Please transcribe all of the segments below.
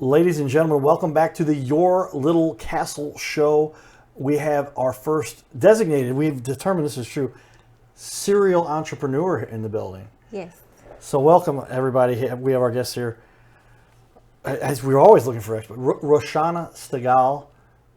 Ladies and gentlemen, welcome back to the Your Little Castle show. We have our first designated, we've determined this is true, serial entrepreneur in the building. Yes. So welcome everybody. We have our guests here. As we're always looking for experts, Rashaunna Stegalll,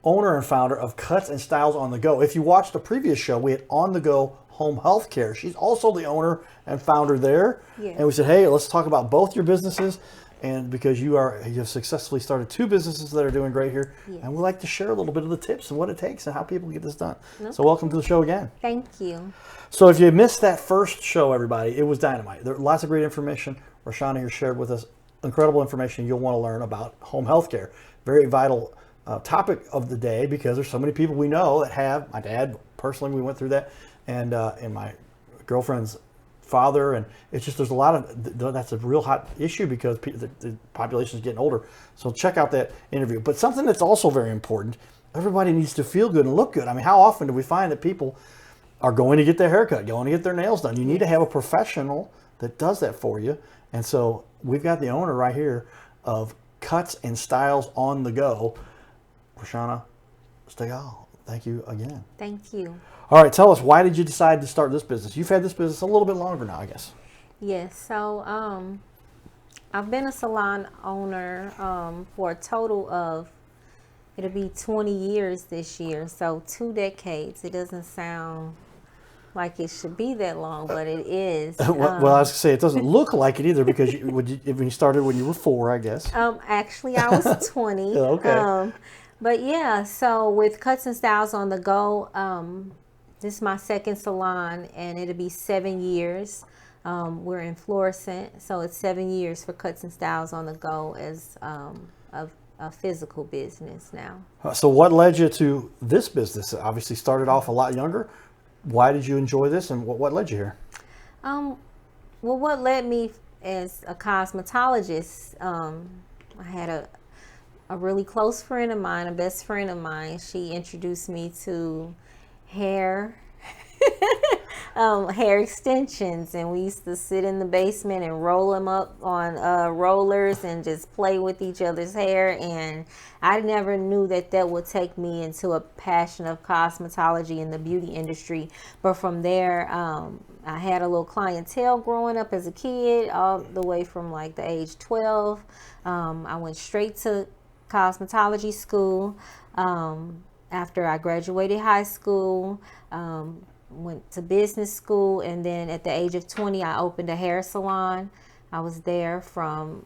owner and founder of Cuts and Styles on the Go. If you watched the previous show, we had On the Go Home Health Care. She's also the owner and founder there. Yes. And we said, hey, let's talk about both your businesses. And because you have successfully started two businesses that are doing great here, Yes. and we like to share a little bit of the tips and what it takes and how people get this done. Okay. So welcome to the show again. Thank you. So if you missed that first show, everybody, it was dynamite. There lots of great information. Rashaunna here shared with us incredible information you'll want to learn about home health care. Very vital topic of the day because there's so many people we know that have. My dad, personally, we went through that, and my girlfriend's father, and it's just there's a lot of that's a real hot issue because the population is getting older. So check out that interview. But something that's also very important, everybody needs to feel good and look good. I mean, how often do we find that people are going to get their haircut, going to get their nails done? You need to have a professional that does that for you. And so we've got the owner right here of Cuts and Styles on the Go, Rashaunna Stegalll. Thank you again. Thank you. All right, tell us, why did you decide to start this business? You've had this business a little bit longer now, I guess. Yes. So I've been a salon owner for a total of, it'll be 20 years this year. So 2 decades. It doesn't sound like it should be that long, but it is. Well, I was going to say, it doesn't look like it either because when you started when you were 4, I guess. Actually, I was 20. Okay. But yeah, so with Cuts and Styles on the Go, this is my second salon, and it'll be 7 years. We're in Florissant, so it's 7 years for Cuts and Styles on the Go as a physical business now. So what led you to this business? Obviously started off a lot younger. Why did you enjoy this, and what led you here? Well, what led me as a cosmetologist, I had a really close friend of mine, a best friend of mine. She introduced me to hair hair extensions, and we used to sit in the basement and roll them up on rollers and just play with each other's hair. And I never knew that would take me into a passion of cosmetology in the beauty industry. But from there, I had a little clientele growing up as a kid, all the way from like the age 12. I went straight to cosmetology school. After I graduated high school, went to business school, and then at the age of 20, I opened a hair salon. I was there from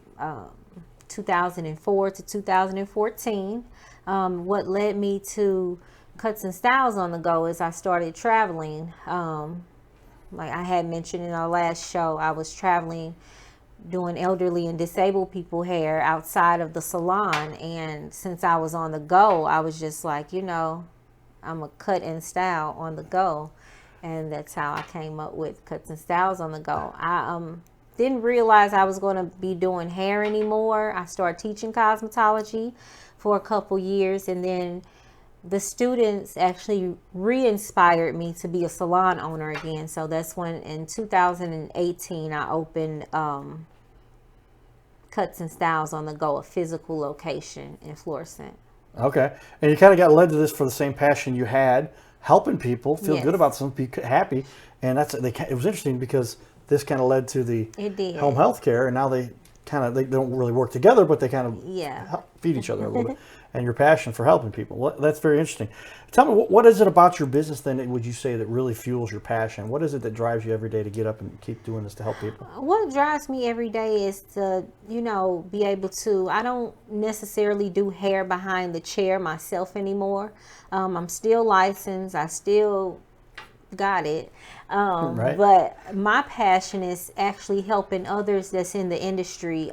2004 to 2014. What led me to Cuts and Styles on the Go is I started traveling. Like I had mentioned in our last show, I was traveling doing elderly and disabled people hair outside of the salon. And since I was on the go, I was just like, I'm a cut and style on the go. And that's how I came up with Cuts and Styles on the Go. I didn't realize I was going to be doing hair anymore. I started teaching cosmetology for a couple years, and then the students actually re-inspired me to be a salon owner again. So that's when in 2018 I opened Cuts and Styles on the Go, a physical location in Florissant. Okay. And you kind of got led to this for the same passion you had, helping people feel Yes. good about something, be happy. And it was interesting because this kind of led to the home health care, and now they don't really work together, but they kind of help feed each other a little bit. And your passion for helping people. Well, that's very interesting. Tell me, what is it about your business then, would you say, that really fuels your passion? What is it that drives you every day to get up and keep doing this to help people? What drives me every day is to, be able to, I don't necessarily do hair behind the chair myself anymore. I'm still licensed. I still got it. Right. But my passion is actually helping others that's in the industry,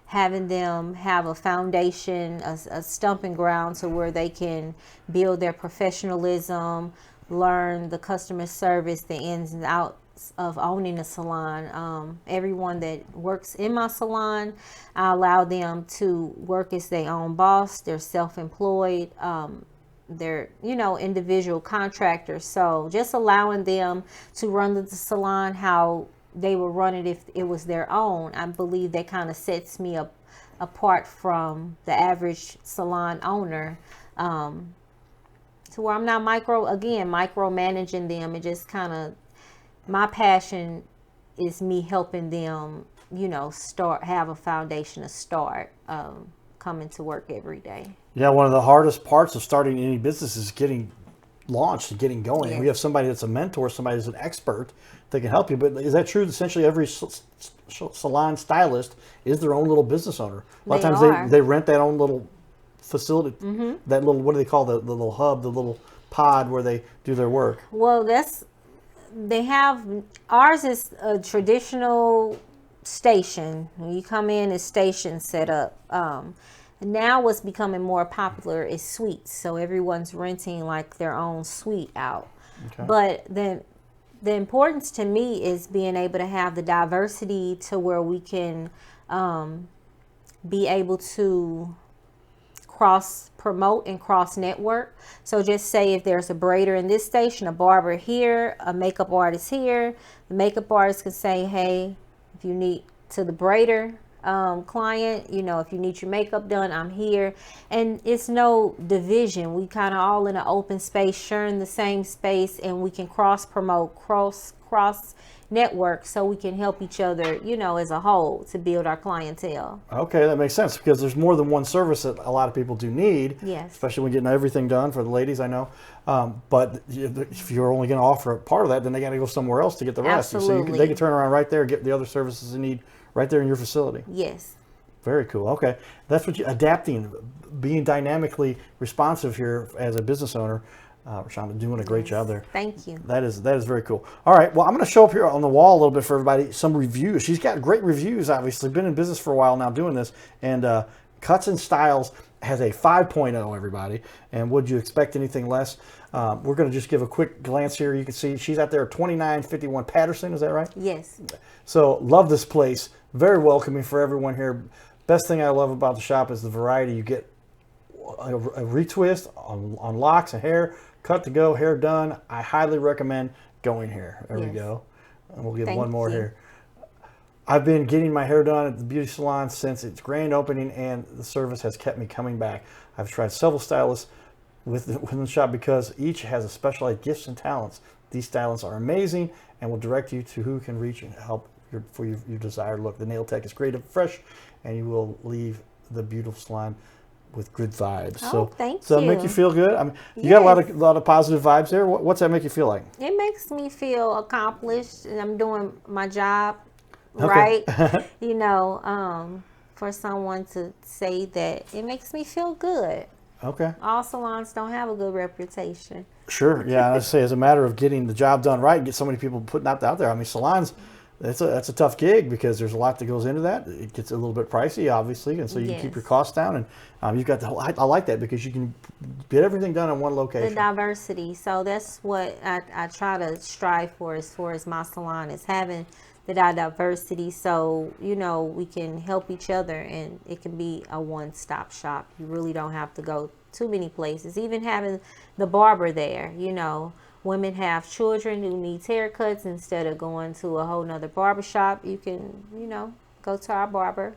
having them have a foundation, a stumping ground to where they can build their professionalism, learn the customer service, the ins and outs of owning a salon. Everyone that works in my salon, I allow them to work as their own boss. They're self-employed. They're, individual contractors. So just allowing them to run the salon how they would run it if it was their own, I believe that kind of sets me apart from the average salon owner, to where I'm not micromanaging them. It just kind of, my passion is me helping them, have a foundation to start coming to work every day. Yeah, one of the hardest parts of starting any business is getting launched and getting going. Yes. We have somebody that's a mentor, somebody that's an expert that can help you. But is that true? Essentially, every salon stylist is their own little business owner. A lot of times they rent that own little facility, that little, what do they call the little hub, the little pod where they do their work? Well, ours is a traditional station. When you come in, it's station set up. Now what's becoming more popular is suites. So everyone's renting like their own suite out. Okay. But the importance to me is being able to have the diversity to where we can be able to cross promote and cross network. So just say if there's a braider in this station, a barber here, a makeup artist here, the makeup artist can say, hey, if you need to the braider client, if you need your makeup done, I'm here. And it's no division. We kind of all in an open space, sharing the same space, and we can cross promote, cross network, so we can help each other, as a whole, to build our clientele. Okay, that makes sense, because there's more than one service that a lot of people do need. Yes. Especially when getting everything done for the ladies, I know. But if you're only going to offer a part of that, then they got to go somewhere else to get the rest. Absolutely. So they can turn around right there and get the other services they need right there in your facility. Yes. Very cool. Okay, that's what adapting, being dynamically responsive here as a business owner. Rashaunna, doing a great job there. Thank you. That is very cool. All right, well, I'm going to show up here on the wall a little bit for everybody some reviews. She's got great reviews, obviously. Been in business for a while now doing this. And Cuts and Styles has a 5.0, everybody. And would you expect anything less? We're going to just give a quick glance here. You can see she's out there at 2951 Patterson. Is that right? Yes. So love this place. Very welcoming for everyone here. Best thing I love about the shop is the variety. You get a retwist on locks and hair, cut to go, hair done. I highly recommend going here. There we go. And we'll give one more here. I've been getting my hair done at the beauty salon since its grand opening, and the service has kept me coming back. I've tried several stylists within the shop because each has a specialized gifts and talents. These stylists are amazing and will direct you to who can reach and help for your desired look. The nail tech is creative, fresh, and you will leave the beautiful salon with good vibes. Oh, thank you. Does that make you feel good? I mean, you got a lot of positive vibes there. What's that make you feel like? It makes me feel accomplished, and I'm doing my job right. For someone to say that, it makes me feel good. Okay. All salons don't have a good reputation. Sure. Yeah, I say as a matter of getting the job done right, and get so many people putting that out there. I mean, salons, that's a tough gig because there's a lot that goes into that. It gets a little bit pricey, obviously, and so you can keep your costs down. And you've got the whole. I like that because you can get everything done in one location. The diversity. So that's what I try to strive for as far as my salon is having the diversity. So we can help each other, and it can be a one-stop shop. You really don't have to go too many places. Even having the barber there, women have children who need haircuts. Instead of going to a whole nother barber shop, you can, go to our barber.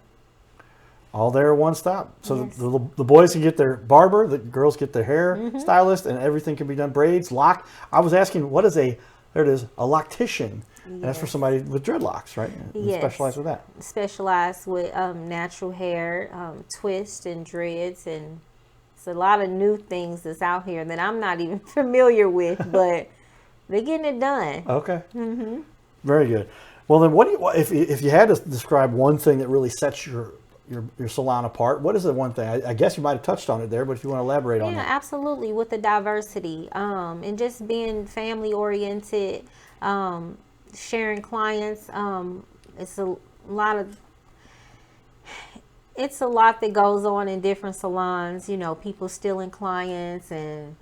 All there, one stop. So the boys can get their barber, the girls get their hair stylist, and everything can be done. Braids, lock. I was asking, what is a loctician? And that's for somebody with dreadlocks, right? You specialize with that. Specialize with natural hair, twist and dreads, and it's a lot of new things that's out here that I'm not even familiar with, but they're getting it done. Okay. Very good. Well, then, if you had to describe one thing that really sets your salon apart, what is the one thing? I guess you might have touched on it there, but if you want to elaborate on that. Yeah, absolutely. With the diversity, and just being family oriented, sharing clients. It's a lot that goes on in different salons. People stealing clients and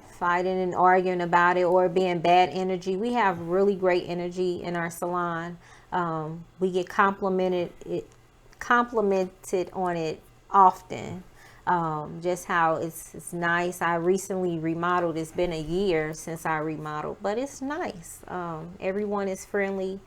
fighting and arguing about it, or being bad energy. We have really great energy in our salon. We get complimented on it often. Just how it's nice. I recently remodeled. It's been a year since I remodeled, but it's nice. Everyone is friendly,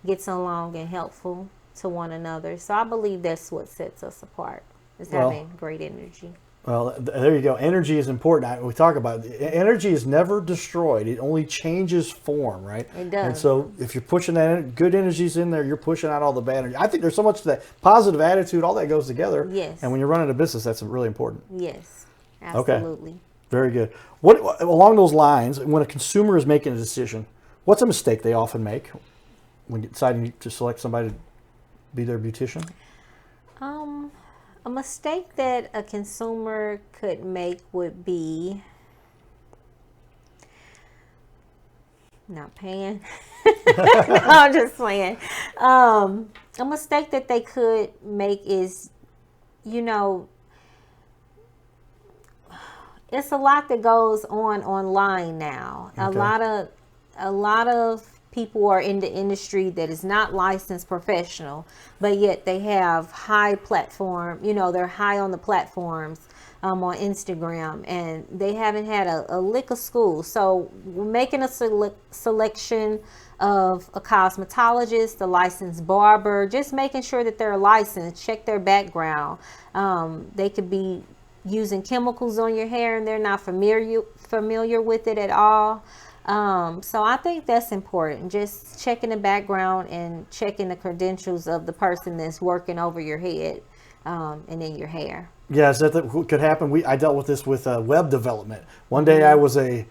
gets along, and helpful. to one another. So I believe that's what sets us apart, is having great energy. Well, there you go. Energy is important. We talk about it. Energy is never destroyed. It only changes form, right? It does. And so if you're pushing that good energies in there, you're pushing out all the bad energy. I think there's so much to that positive attitude, all that goes together. Yes. And when you're running a business, that's really important. Yes, absolutely. Okay. Very good. What along those lines, when a consumer is making a decision, what's a mistake they often make when deciding to select somebody to be their beautician? A mistake that a consumer could make would be not paying. No, I'm just playing. A mistake that they could make is, it's a lot that goes on online now. Okay. A lot of people are in the industry that is not licensed professional, but yet they have high platform, they're high on the platforms on Instagram, and they haven't had a lick of school. So we're making a selection of a cosmetologist, a licensed barber, just making sure that they're licensed, check their background. They could be using chemicals on your hair and they're not familiar with it at all. So I think that's important, just checking the background and checking the credentials of the person that's working over your head and in your hair. Yes, that could happen. I dealt with this with web development. One day I was a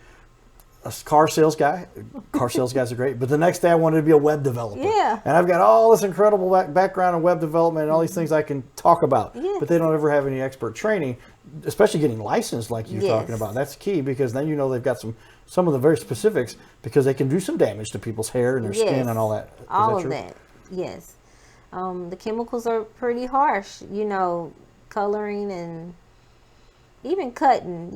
car sales guy. Car sales guys are great, but the next day I wanted to be a web developer. Yeah. And I've got all this incredible background in web development and all these things I can talk about, Yes. but they don't ever have any expert training, especially getting licensed like you're Yes. talking about. That's key, because then they've got some of the very specifics, because they can do some damage to people's hair and their Yes. skin and all that. Is All that of true? that, yes. The chemicals are pretty harsh, coloring and even cutting.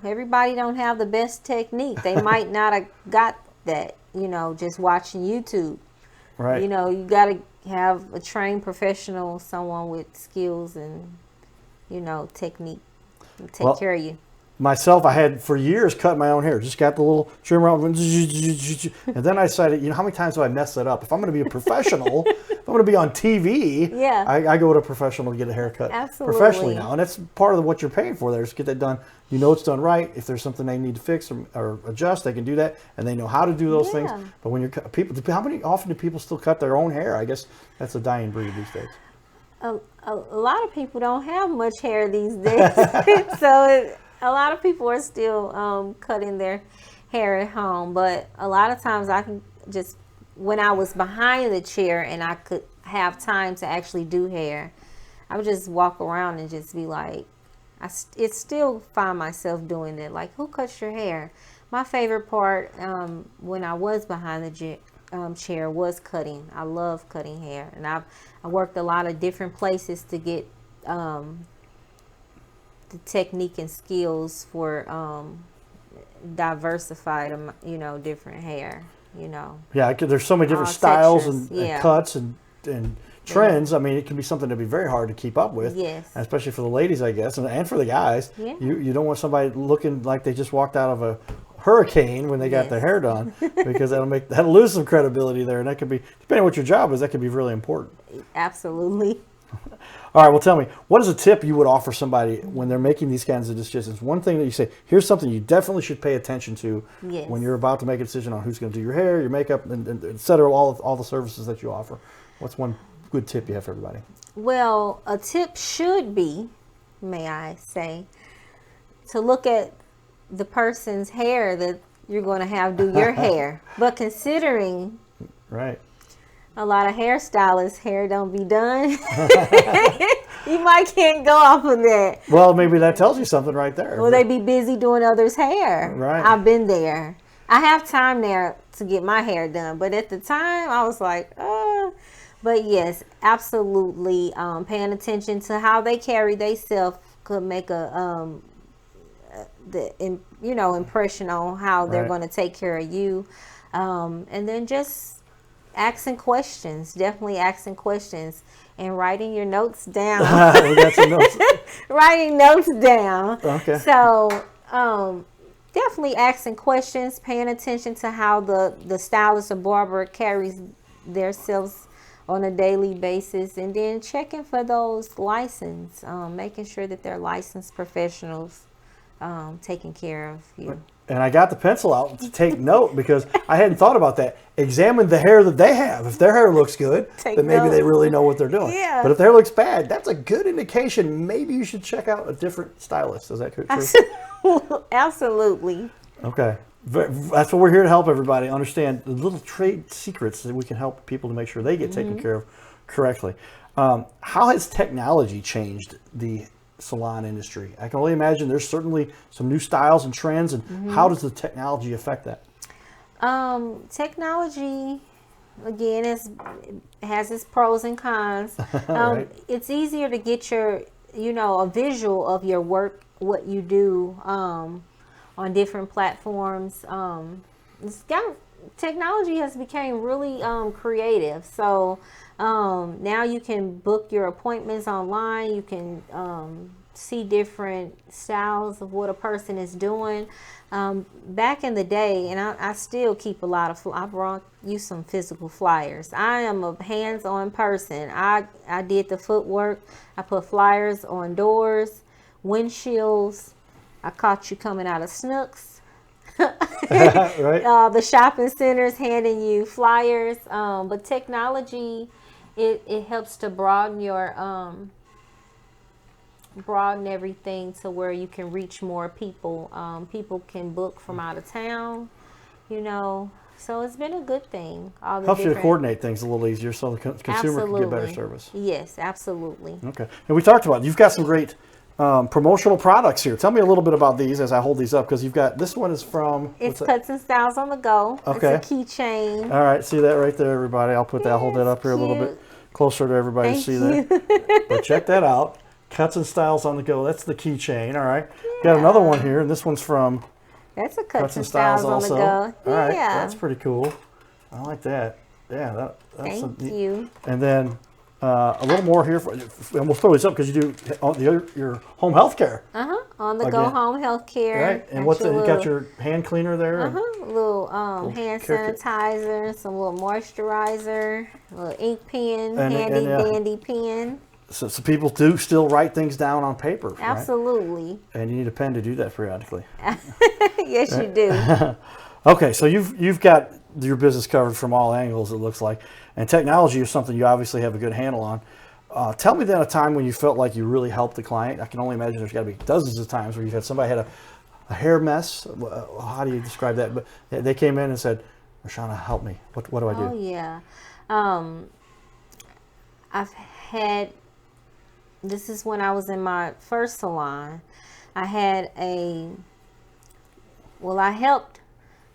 Everybody don't have the best technique. They might not have got that, just watching YouTube. Right. You got to have a trained professional, someone with skills and, technique to take care of you. Myself, I had for years cut my own hair. Just got the little trimmer out, and then I decided, how many times do I mess that up? If I'm going to be a professional, if I'm going to be on TV, Yeah. I go to a professional to get a haircut Absolutely. professionally now, and that's part of what you're paying for. There, just get that done. It's done right. If there's something they need to fix or adjust, they can do that, and they know how to do those things. But when often do people still cut their own hair? I guess that's a dying breed these days. A lot of people don't have much hair these days, so a lot of people are still cutting their hair at home. But a lot of times I can just, when I was behind the chair and I could have time to actually do hair, I would just walk around and just be like, it still find myself doing it. Like, who cuts your hair? My favorite part when I was behind the chair was cutting. I love cutting hair, and I worked a lot of different places to get the technique and skills for diversified, different hair. Yeah, there's so many different All styles textures, and cuts and trends. I mean, it can be something to be very hard to keep up with. Yes. And especially for the ladies, I guess, and for the guys. Yeah. You don't want somebody looking like they just walked out of a hurricane when they got their hair done, because that'll lose some credibility there, and that could be, depending on what your job is, that could be really important. Absolutely. All right, well, tell me, what is a tip you would offer somebody when they're making these kinds of decisions? One thing that you say, here's something you definitely should pay attention to when you're about to make a decision on who's going to do your hair, your makeup, and et cetera, all the services that you offer. What's one good tip you have for everybody? Well, a tip should be, may I say, to look at the person's hair that you're going to have do your hair. But considering right, a lot of hairstylists' hair don't be done, you might can't go off of that. Well, maybe that tells you something right there. Well, they be busy doing others' hair. Right. I've been there. I have time there to get my hair done, but at the time I was like, But yes, absolutely. Paying attention to how they carry themselves could make impression on how they're going to take care of you. And then just asking questions, definitely asking questions, and writing your notes down. We got some notes. Writing notes down. Okay. So definitely asking questions, paying attention to how the stylist or barber carries themselves on a daily basis, and then checking for those license, making sure that they're licensed professionals taking care of you. And I got the pencil out to take note because I hadn't thought about that. Examine the hair that they have. If their hair looks good, then maybe they really know what they're doing. Yeah. But if their hair looks bad, that's a good indication. Maybe you should check out a different stylist. Is that true? Absolutely. Okay. That's what we're here to help everybody understand the little trade secrets that we can help people to make sure they get taken care of correctly. How has technology changed the salon industry? I can only imagine there's certainly some new styles and trends, and how does the technology affect that? Technology, again, has its pros and cons. Right. It's easier to get a visual of your work, what you do on different platforms. Technology has become really creative. So now you can book your appointments online. You can see different styles of what a person is doing. Back in the day, and I still keep a lot of, I brought you some physical flyers. I am a hands-on person. I did the footwork. I put flyers on doors, windshields. I caught you coming out of Snooks. Right. The shopping centers handing you flyers. But technology, it helps to broaden everything to where you can reach more people. People can book from out of town, so it's been a good thing. Helps you to coordinate things a little easier so the consumer can get better service. Yes, absolutely. Okay. And we talked about, you've got some great promotional products here. Tell me a little bit about these as I hold these up, because you've got, this one is from... It's Cuts and Styles on the Go. Okay. It's a keychain. All right. See that right there, everybody. I'll hold that up here a little bit closer to everybody to see that. But check that out. Cuts and Styles on the Go. That's the keychain. All right. Got another one here, and this one's from... That's a Cuts and Styles on the Go. All right. That's pretty cool. I like that. Yeah. Thank you. And then a little more here, and we'll throw this up because you do your home health care. On the Go home health care. Right. And you got your hand cleaner there? A little hand sanitizer, some little moisturizer, a little ink pen, handy dandy pen. So people do still write things down on paper, right? Absolutely. And you need a pen to do that periodically. Yes, you do. Okay, so you've got your business covered from all angles, it looks like. And technology is something you obviously have a good handle on. Tell me then a time when you felt like you really helped the client. I can only imagine there's got to be dozens of times where you've had somebody had a hair mess. How do you describe that? But they came in and said, Rashaunna, help me. What do I do? Oh, yeah. I've had... This is when I was in my first salon. I helped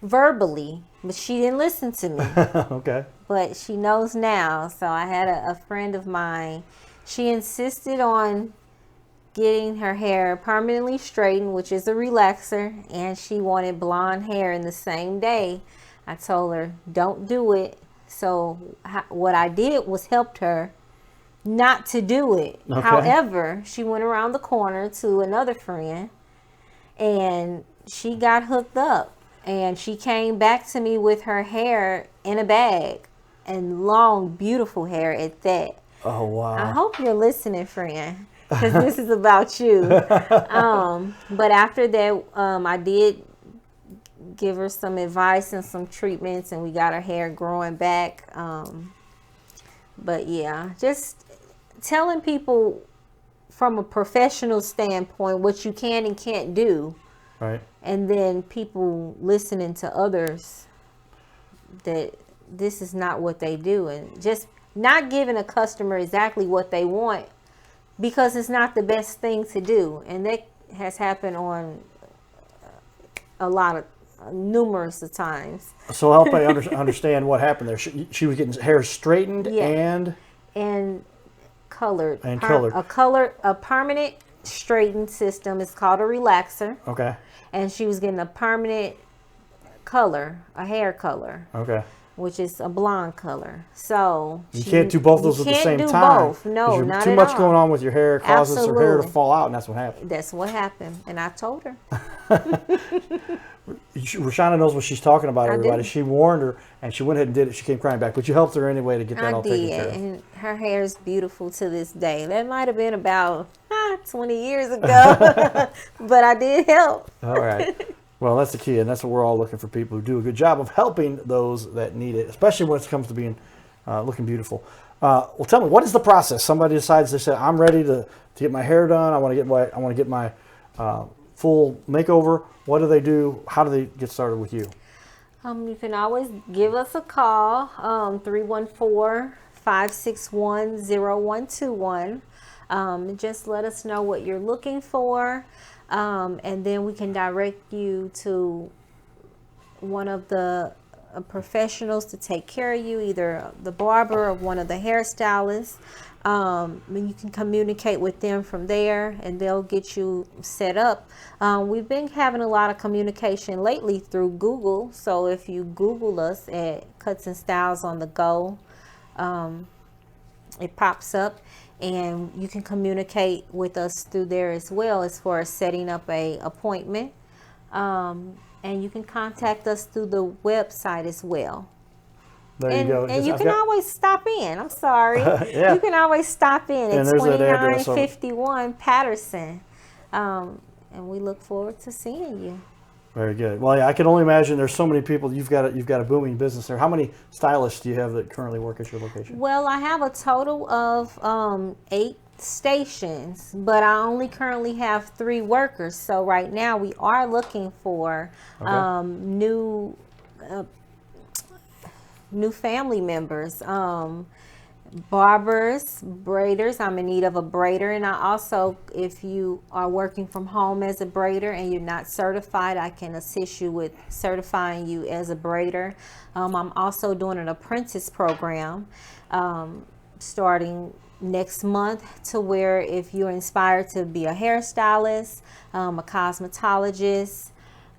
verbally, but she didn't listen to me. Okay. But she knows now. So I had a friend of mine. She insisted on getting her hair permanently straightened, which is a relaxer, and she wanted blonde hair in the same day. I told her, don't do it. So what I did was helped her not to do it. Okay. However, she went around the corner to another friend and she got hooked up, and she came back to me with her hair in a bag, and long, beautiful hair at that. Oh, wow. I hope you're listening, friend, because this is about you. But after that, I did give her some advice and some treatments, and we got her hair growing back. But yeah, just telling people from a professional standpoint what you can and can't do. Right. And then people listening to others that this is not what they do, and just not giving a customer exactly what they want because it's not the best thing to do. And that has happened on a lot of numerous of times. So help me understand what happened there. She was getting hair straightened and colored. And colored. A permanent straightened system is called a relaxer. Okay. And she was getting a permanent color, a hair color. Okay. which is a blonde color. So you can't do both those at the same time. You can't do both. No, not too at much all. going on with your hair causes her hair to fall out, and that's what happened. That's what happened, and I told her. Rashaunna knows what she's talking about, everybody. do. She warned her, and she went ahead and did it. She came crying back, but you helped her anyway to get that all taken care of. And her hair is beautiful to this day. That might have been about 20 years ago, but I did help. All right. Well, that's the key, and that's what we're all looking for, people who do a good job of helping those that need it, especially when it comes to being looking beautiful. Well, tell me, what is the process? Somebody decides, they say, I'm ready to get my hair done. I want to get my full makeover. What do they do? How do they get started with you? You can always give us a call, 314-561-0121. Just let us know what you're looking for, and then we can direct you to one of the professionals to take care of you, either the barber or one of the hairstylists. You can communicate with them from there, and they'll get you set up. We've been having a lot of communication lately through Google, so if you Google us at Cuts and Styles on the Go, it pops up, and you can communicate with us through there as well, as far as setting up a appointment. And you can contact us through the website as well. There you go. And you can always stop in. I'm sorry. Yeah. You can always stop in at And there's that address. 2951 Patterson. And we look forward to seeing you. Very good. Well, yeah, I can only imagine there's so many people. You've got a booming business there. How many stylists do you have that currently work at your location? Well, I have a total of 8 stations, but I only currently have 3 workers. So right now we are looking for new family members, barbers, braiders. I'm in need of a braider, and I also, if you are working from home as a braider and you're not certified, I can assist you with certifying you as a braider. I'm also doing an apprentice program starting next month, to where if you're inspired to be a hairstylist, a cosmetologist,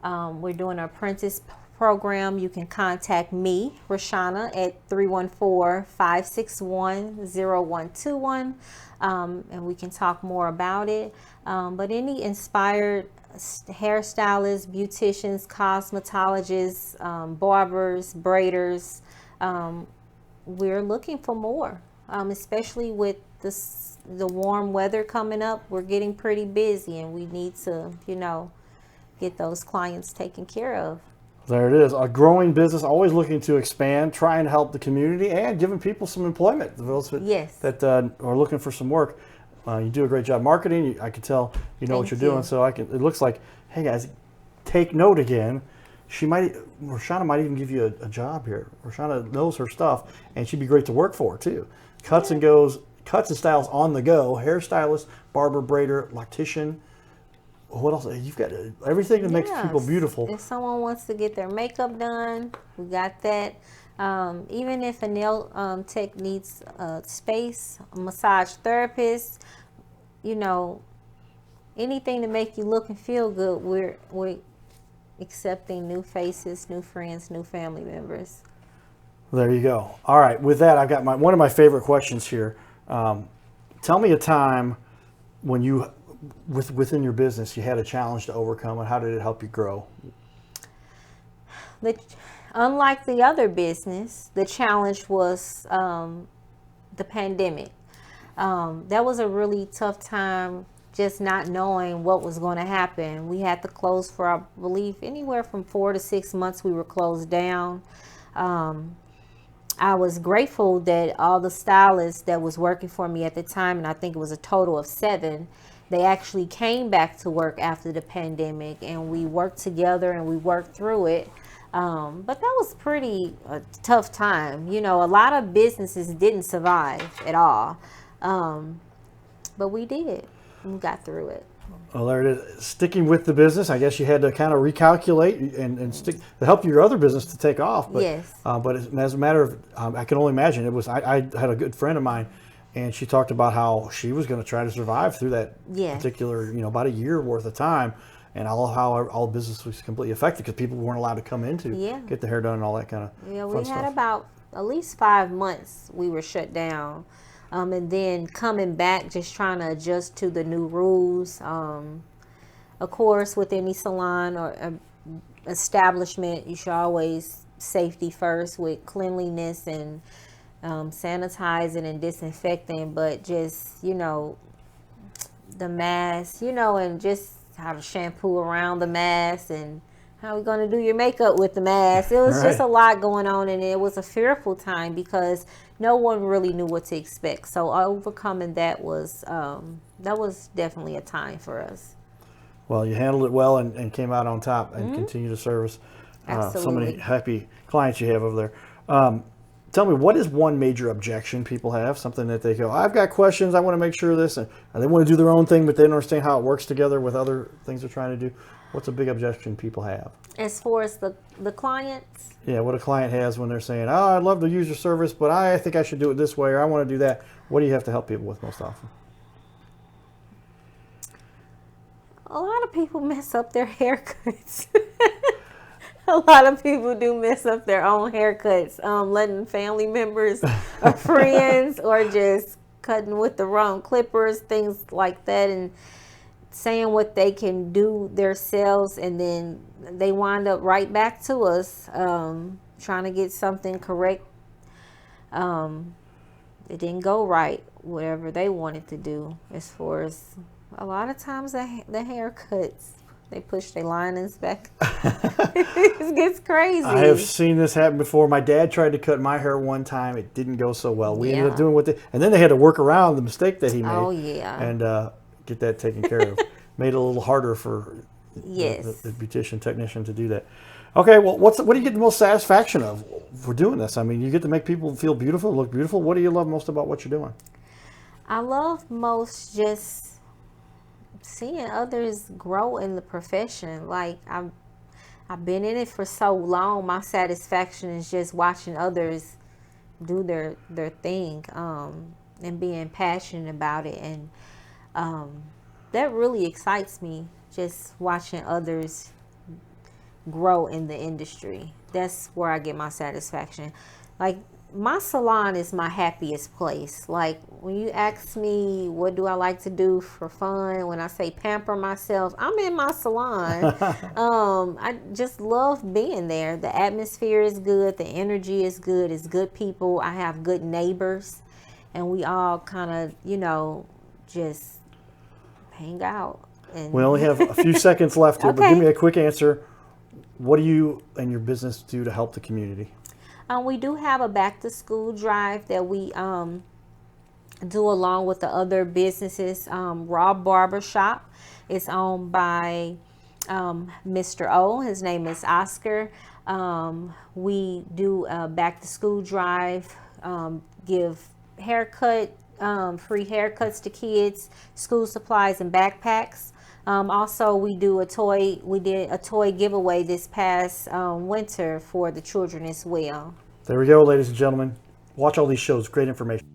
we're doing an apprentice program. You can contact me, Rashaunna, at 314-561-0121, and we can talk more about it. But any inspired hairstylists, beauticians, cosmetologists, barbers, braiders, we're looking for more. Especially with the warm weather coming up, we're getting pretty busy, and we need to, get those clients taken care of. There it is. A growing business, always looking to expand, trying to help the community, and giving people some employment. Those that are looking for some work. You do a great job marketing. I can tell you know what you're doing. So it looks like, hey guys, take note again. Rashaunna might even give you a job here. Rashaunna knows her stuff, and she'd be great to work for too. Cuts and Styles on the go. Hairstylist, barber, braider, loctician. What else? You've got everything that makes people beautiful. If someone wants to get their makeup done, we got that. Even if a nail tech needs space, a massage therapist, anything to make you look and feel good, we're accepting new faces, new friends, new family members. There you go. All right. With that, I've got one of my favorite questions here. Tell me a time when you, within your business, you had a challenge to overcome, and how did it help you grow? Unlike the other business, the challenge was the pandemic. That was a really tough time, just not knowing what was going to happen. We had to close for, I believe, anywhere from 4 to 6 months. We were closed down. I was grateful that all the stylists that was working for me at the time, and I think it was a total of 7, they actually came back to work after the pandemic, and we worked together and we worked through it. But that was pretty tough time. A lot of businesses didn't survive at all. But we did. We got through it. Well, there it is. Sticking with the business, I guess you had to kind of recalculate and stick to help your other business to take off. But, yes. But as a matter of, I can only imagine it was. I had a good friend of mine, and she talked about how she was going to try to survive through that particular, about a year worth of time, and how all business was completely affected because people weren't allowed to come in to Yeah. get their hair done and all that kind of Yeah, fun we had stuff. about at least 5 months we were shut down. And then coming back, just trying to adjust to the new rules. Of course, with any salon or establishment, you should always safety first with cleanliness and sanitizing and disinfecting. But just, the mask, and just how to shampoo around the mask and how we going to do your makeup with the mask. It was just a lot going on, and it was a fearful time because no one really knew what to expect. So overcoming that was definitely a time for us. Well, you handled it well and came out on top and continue to service so many happy clients you have over there. Tell me, what is one major objection people have? Something that they go, I've got questions, I want to make sure of this, and they want to do their own thing, but they don't understand how it works together with other things they're trying to do. What's a big objection people have? As far as the clients? Yeah, what a client has when they're saying, oh, I'd love to use your service, but I think I should do it this way, or I want to do that. What do you have to help people with most often? A lot of people mess up their haircuts. A lot of people do mess up their own haircuts, letting family members or friends or just cutting with the wrong clippers, things like that, and saying what they can do themselves, and then they wind up right back to us trying to get something correct. It didn't go right, whatever they wanted to do. As far as a lot of times the haircuts, they push their linings back. It gets crazy. I have seen this happen before. My dad tried to cut my hair one time. It didn't go so well. We ended up doing and then they had to work around the mistake that he made. Oh, yeah. And get that taken care of. Made it a little harder for yes. the beautician technician to do that. Okay, well, what do you get the most satisfaction of for doing this? I mean, you get to make people feel beautiful, look beautiful. What do you love most about what you're doing? I love most just seeing others grow in the profession. Like I've been in it for so long. My satisfaction is just watching others do their thing and being passionate about it, and that really excites me. Just watching others grow in the industry. That's where I get my satisfaction. Like, my salon is my happiest place. Like, when you ask me what do I like to do for fun, when I say pamper myself, I'm in my salon. I just love being there. The atmosphere is good, the energy is good, it's good people. I have good neighbors, and we all kind of just hang out. And we only have a few seconds left here, Okay. but give me a quick answer. What do you and your business do to help the community? We do have a back to school drive that we do along with the other businesses. Raw Barber Shop is owned by Mr. O. His name is Oscar. We do a back to school drive, give free haircuts to kids, school supplies and backpacks. Also, we did a toy giveaway this past winter for the children as well. There we go, ladies and gentlemen. Watch all these shows. Great information.